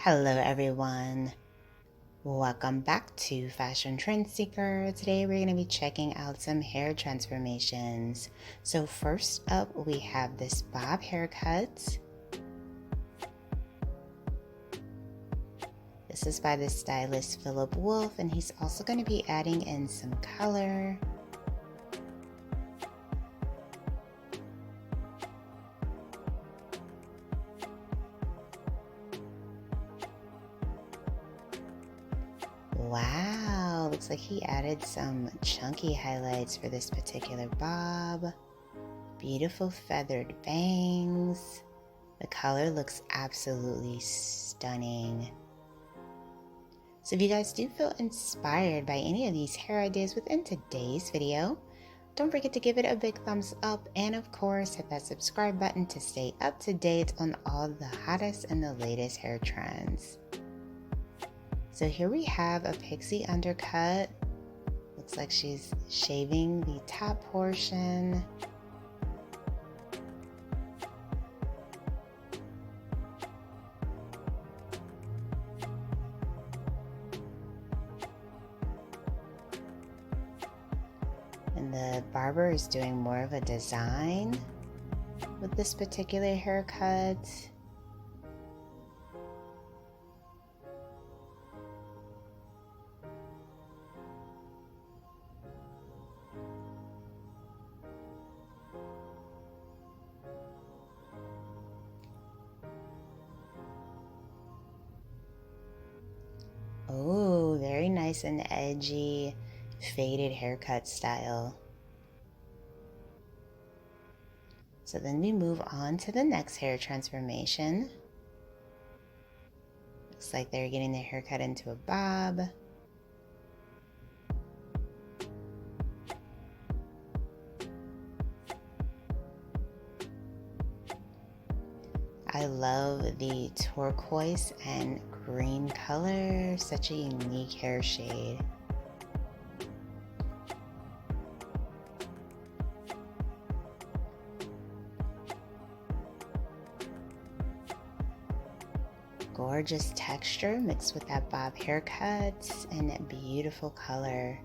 Hello everyone, welcome back to Fashion Trend Seeker. Today we're going to be checking out some hair transformations. So first up we have this bob haircut. This is by the stylist Philip Wolf, and he's also going to be adding in some color. Wow, looks like he added some chunky highlights for this particular bob. Beautiful feathered bangs. The color looks absolutely stunning. So if you guys do feel inspired by any of these hair ideas within today's video, don't forget to give it a big thumbs up, and of course hit that subscribe button to stay up to date on all the hottest and the latest hair trends. So here we have a pixie undercut. Looks like she's shaving the top portion. And the barber is doing more of a design with this particular haircut. Oh, very nice and edgy, faded haircut style. So then we move on to the next hair transformation. Looks like they're getting their haircut into a bob. I love the turquoise and green color, such a unique hair shade. Gorgeous texture mixed with that bob haircut and beautiful color.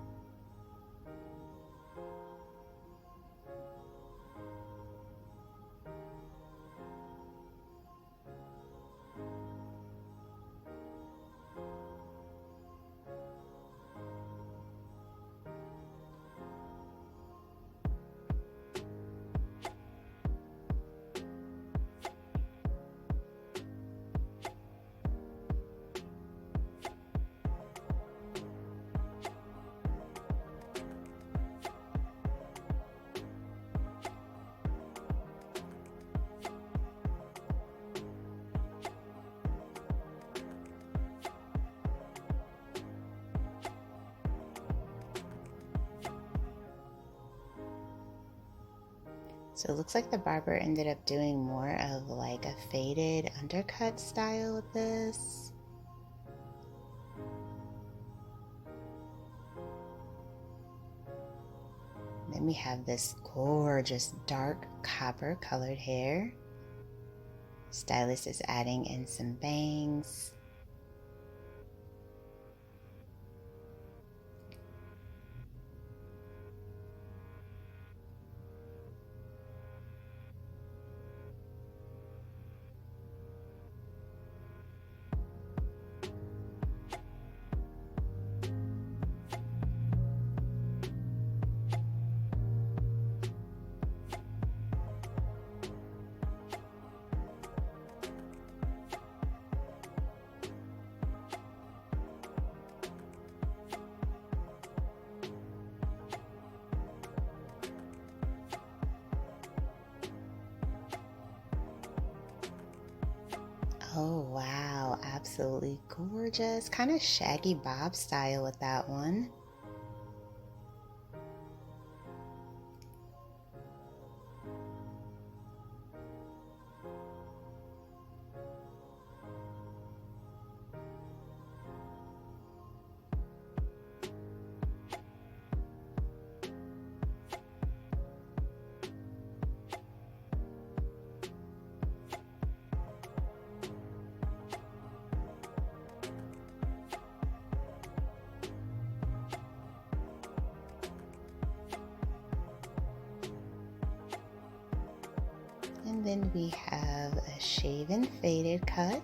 So it looks like the barber ended up doing more of like a faded undercut style with this. Then we have this gorgeous dark copper colored hair. Stylist is adding in some bangs. Oh wow, absolutely gorgeous. Kind of shaggy bob style with that one. then we have a shaven faded cut.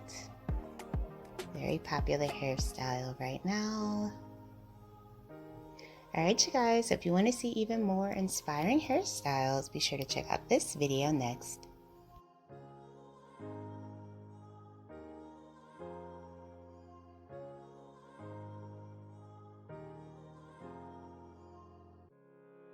Very popular hairstyle right now. Alright you guys, if you want to see even more inspiring hairstyles, be sure to check out this video next.